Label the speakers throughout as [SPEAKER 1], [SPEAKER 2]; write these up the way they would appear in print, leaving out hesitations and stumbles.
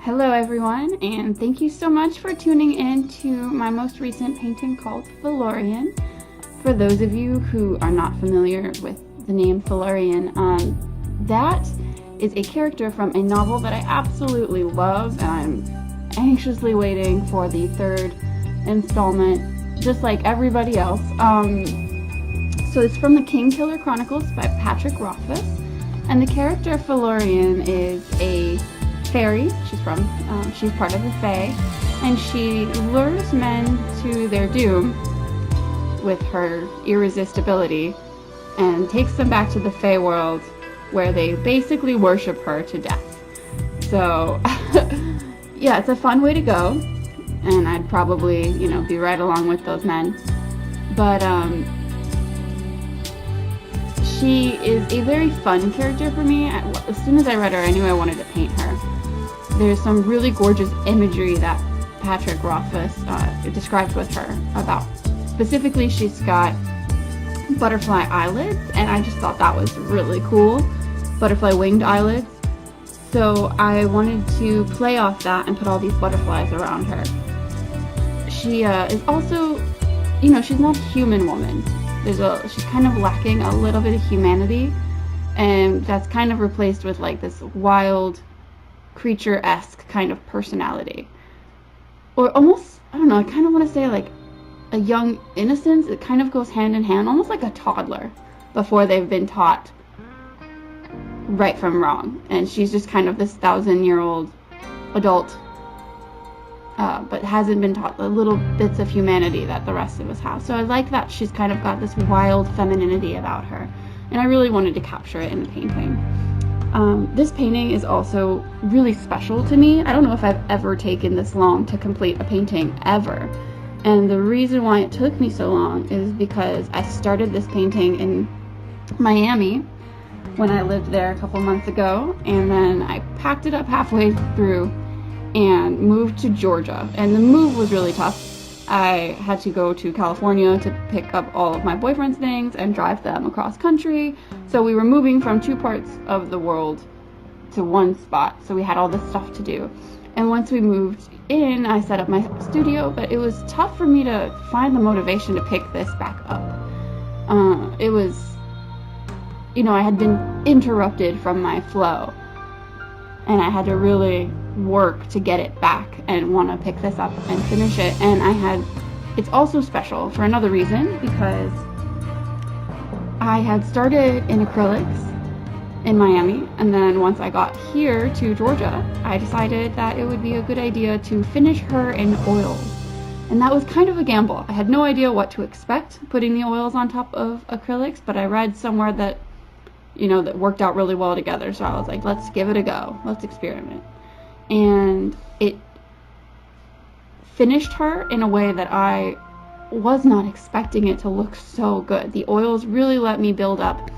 [SPEAKER 1] Hello everyone, and thank you so much for tuning in to my most recent painting called Felurian. For those of you who are not familiar with the name Felurian, that is a character from a novel that I absolutely love, and I'm anxiously waiting for the third installment, just like everybody else. So it's from the Kingkiller Chronicles by Patrick Rothfuss, and the character Felurian is a fairy. She's part of the Fae, and she lures men to their doom with her irresistibility and takes them back to the Fae world where they basically worship her to death. So yeah, it's a fun way to go, and I'd probably, be right along with those men. But she is a very fun character for me. As soon as I read her, I knew I wanted to paint her. There's some really gorgeous imagery that Patrick Rothfuss described with her about. Specifically, she's got butterfly eyelids, and I just thought that was really cool. Butterfly winged eyelids. So I wanted to play off that and put all these butterflies around her. She is also, she's not a human woman. She's kind of lacking a little bit of humanity, and that's kind of replaced with like this wild, creature-esque kind of personality. Or almost, I don't know, I kind of want to say like a young innocence. It kind of goes hand in hand, almost like a toddler before they've been taught right from wrong. And she's just kind of this 1,000-year-old adult, but hasn't been taught the little bits of humanity that the rest of us have. So I like that she's kind of got this wild femininity about her, and I really wanted to capture it in the painting. This painting is also really special to me. I don't know if I've ever taken this long to complete a painting, ever. And the reason why it took me so long is because I started this painting in Miami when I lived there a couple months ago, and then I packed it up halfway through and moved to Georgia. And the move was really tough. I had to go to California to pick up all of my boyfriend's things and drive them across country. So we were moving from two parts of the world to one spot. So we had all this stuff to do. And once we moved in, I set up my studio, but it was tough for me to find the motivation to pick this back up. It was, I had been interrupted from my flow, and I had to really work to get it back and want to pick this up and finish it. And it's also special for another reason, because I had started in acrylics in Miami, and then once I got here to Georgia, I decided that it would be a good idea to finish her in oils. And that was kind of a gamble. I had no idea what to expect putting the oils on top of acrylics, but I read somewhere that that worked out really well together. So I was like, let's give it a go. Let's experiment. And it finished her in a way that I was not expecting it to look so good. The oils really let me build up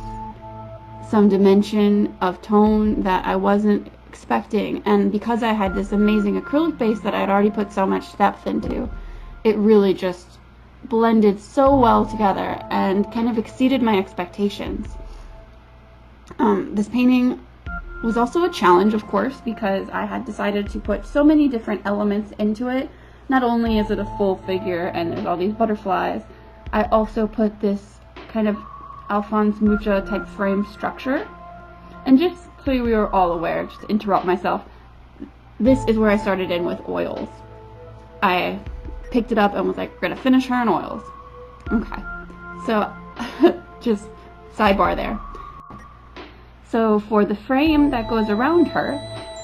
[SPEAKER 1] some dimension of tone that I wasn't expecting. And because I had this amazing acrylic base that I'd already put so much depth into, it really just blended so well together and kind of exceeded my expectations. This painting was also a challenge, of course, because I had decided to put so many different elements into it. Not only is it a full figure and there's all these butterflies, I also put this kind of Alphonse Mucha type frame structure. And just so we were all aware, just to interrupt myself, this is where I started in with oils. I picked it up and was like, we're gonna finish her in oils. Okay, so just sidebar there. So for the frame that goes around her,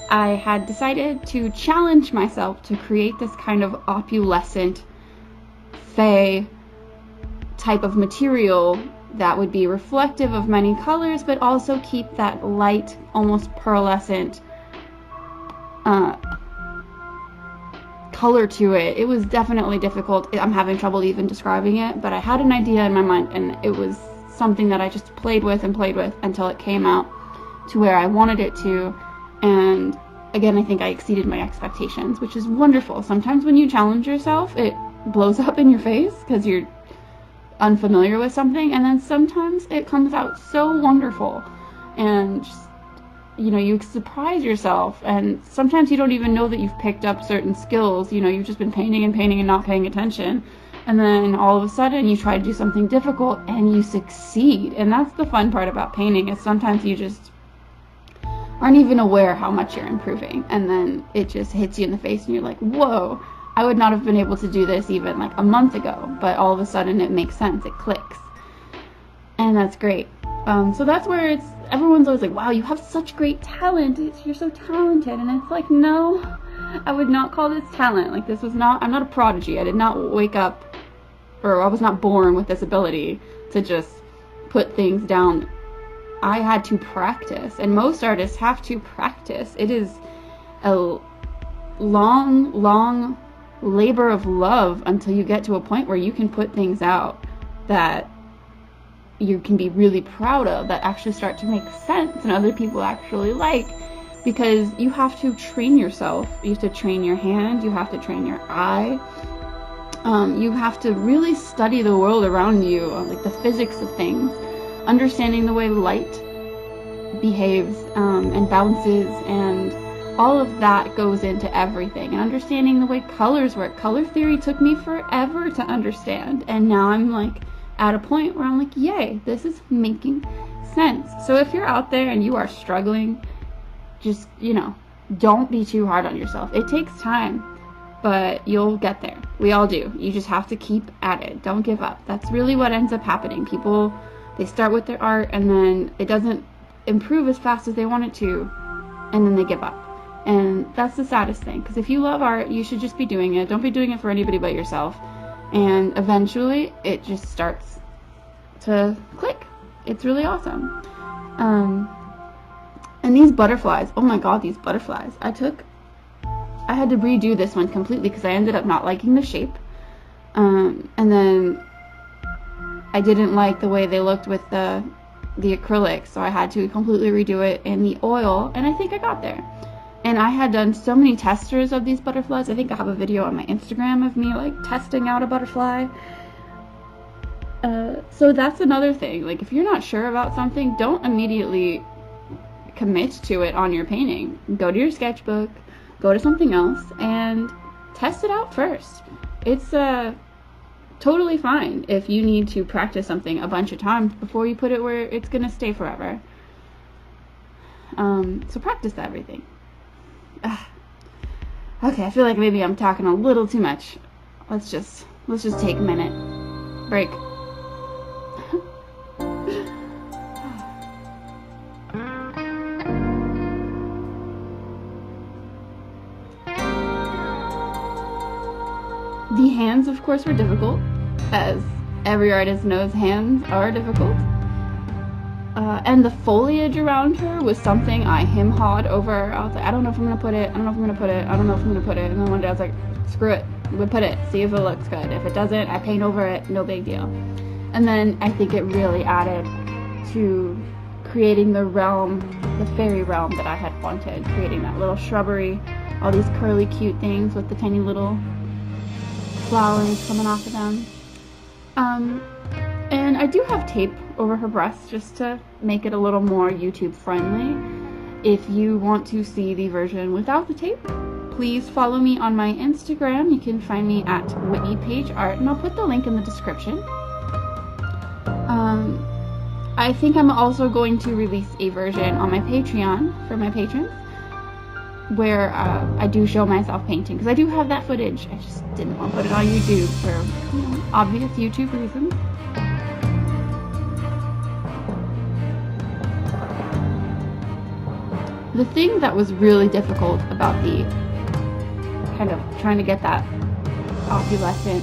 [SPEAKER 1] I had decided to challenge myself to create this kind of opalescent Fae type of material that would be reflective of many colors, but also keep that light, almost pearlescent color to it. It was definitely difficult. I'm having trouble even describing it, but I had an idea in my mind, and it was something that I just played with until it came out to where I wanted it to. And again, I think I exceeded my expectations, which is wonderful. Sometimes when you challenge yourself, it blows up in your face because you're unfamiliar with something, and then sometimes it comes out so wonderful. And just, you know, you surprise yourself, and sometimes you don't even know that you've picked up certain skills. You know, you've just been painting and painting and not paying attention, and then all of a sudden you try to do something difficult and you succeed. And that's the fun part about painting, is sometimes you just aren't even aware how much you're improving, and then it just hits you in the face and you're like, whoa, I would not have been able to do this even like a month ago, but all of a sudden it makes sense, it clicks, and that's great. So that's where everyone's always like, wow, you have such great talent, you're so talented, and it's like, no, I would not call this talent. Like, I'm not a prodigy. I did not wake up, or I was not born with this ability to just put things down. I had to practice, and most artists have to practice. It is a long labor of love until you get to a point where you can put things out that you can be really proud of, that actually start to make sense and other people actually like, because you have to train yourself. You have to train your hand, you have to train your eye, you have to really study the world around you, like the physics of things, understanding the way light behaves and bounces, and all of that goes into everything, and understanding the way colors work. Color theory took me forever to understand, and now I'm like at a point where I'm like, yay, this is making sense. So if you're out there and you are struggling, just, you know, don't be too hard on yourself. It takes time, but you'll get there. We all do. You just have to keep at it. Don't give up. That's really what ends up happening. People, they start with their art and then it doesn't improve as fast as they want it to, and then they give up. And that's the saddest thing, because if you love art, you should just be doing it. Don't be doing it for anybody but yourself. And eventually it just starts to click. It's really awesome. And these butterflies, oh my god, these butterflies. I had to redo this one completely because I ended up not liking the shape. And then I didn't like the way they looked with the acrylic, so I had to completely redo it in the oil, and I think I got there. And I had done so many testers of these butterflies. I think I have a video on my Instagram of me like testing out a butterfly. So that's another thing. Like, if you're not sure about something, don't immediately commit to it on your painting. Go to your sketchbook, go to something else, and test it out first. It's totally fine if you need to practice something a bunch of times before you put it where it's gonna stay forever. So practice everything. Okay, I feel like maybe I'm talking a little too much. Let's just take a minute. Break. The hands, of course, were difficult. As every artist knows, hands are difficult. And the foliage around her was something I hem-hawed over. I was like, I don't know if I'm gonna put it, I don't know if I'm gonna put it, I don't know if I'm gonna put it. And then one day I was like, screw it, we'll put it, see if it looks good. If it doesn't, I paint over it, no big deal. And then I think it really added to creating the realm, the fairy realm that I had wanted, creating that little shrubbery, all these curly cute things with the tiny little flowers coming off of them. And I do have tape over her breast just to make it a little more YouTube friendly. If you want to see the version without the tape, please follow me on my Instagram. You can find me at Whitney Page Art, and I'll put the link in the description. I think I'm also going to release a version on my Patreon for my patrons, where I do show myself painting, because I do have that footage. I just didn't want to put it on YouTube for, you know, obvious YouTube reasons. The thing that was really difficult about the kind of trying to get that opulescent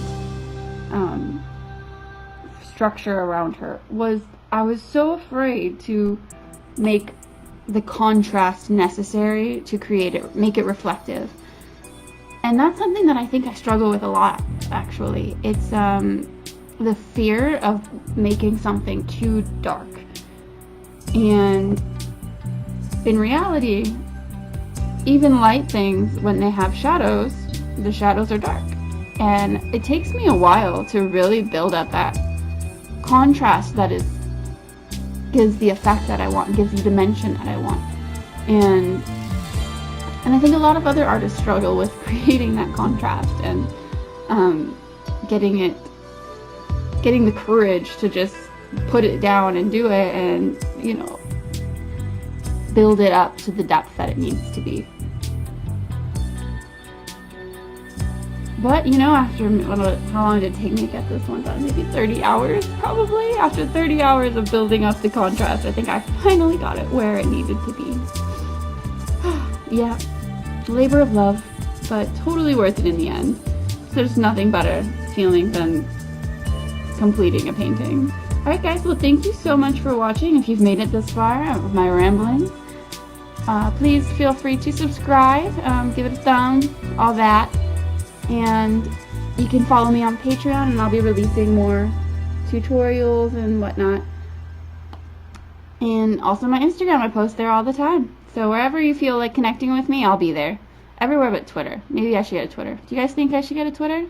[SPEAKER 1] structure around her was I was so afraid to make the contrast necessary to create it, make it reflective. And that's something that I think I struggle with a lot, actually. It's the fear of making something too dark. And in reality, even light things, when they have shadows, the shadows are dark. And it takes me a while to really build up that contrast that gives the effect that I want, gives the dimension that I want. And I think a lot of other artists struggle with creating that contrast and getting the courage to just put it down and do it, and, you know, build it up to the depth that it needs to be. But, you know, after, how long did it take me to get this one done? Maybe 30 hours, probably. After 30 hours of building up the contrast, I think I finally got it where it needed to be. Yeah, labor of love, but totally worth it in the end. There's nothing better feeling than completing a painting. Alright guys, well thank you so much for watching. If you've made it this far with my ramblings, please feel free to subscribe, give it a thumb, all that. And you can follow me on Patreon, and I'll be releasing more tutorials and whatnot. And also my Instagram, I post there all the time. So wherever you feel like connecting with me, I'll be there. Everywhere but Twitter. Maybe I should get a Twitter. Do you guys think I should get a Twitter?